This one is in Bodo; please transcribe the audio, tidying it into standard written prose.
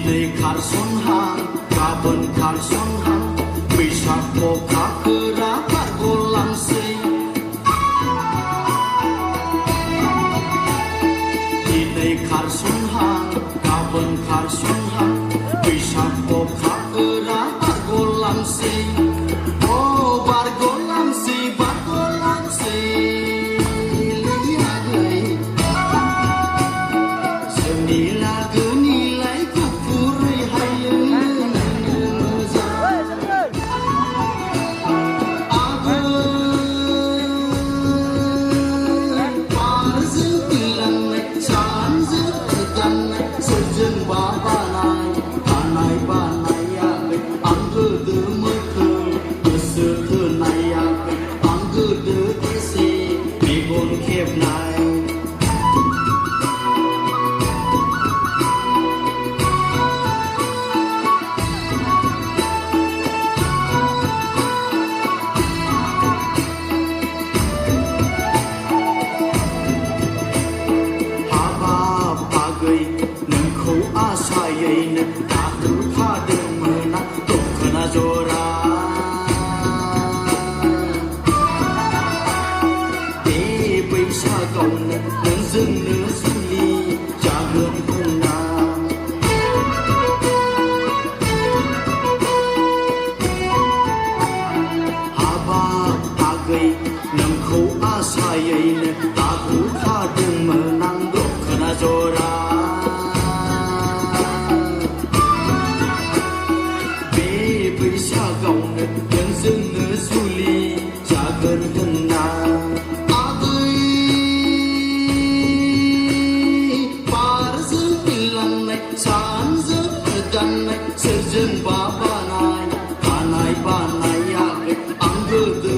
दिनै खारसनहां गाबोन खारसनहां बैसाग अखाफोरा बारग'लांसै दिनै खारसनहां गाबोन खारसनहां बैसाग अखाफोरा बारग'लांसै अ बारग'लांसै बारग'लांसै लियागै जोंनि लागोनिलाय गुफुरै हायो बारजों बिरलांनाय सानजों गाननाय सोरजों बानाय हानाय बानायाखै आं गोदो मोखो गोसो होनायाखै आं गोदो एसे मेगन खेबनाय नोंखौ आसायैनो दाहोखादोंमोन आं दखना जरा बे बैसागावनो नोंजोंनो जुलि जागोन होनना हाबाब आगै नोंखौ आसायैनो दाहोखादोंमोन आं दखना जरा बैसागावनो नोंजोंनो जुलि जागोन होनना आगै बारजों बिरलांनाय सानजों गाननाय सोरजों बानाय हानाय बानायाखै आं गोदो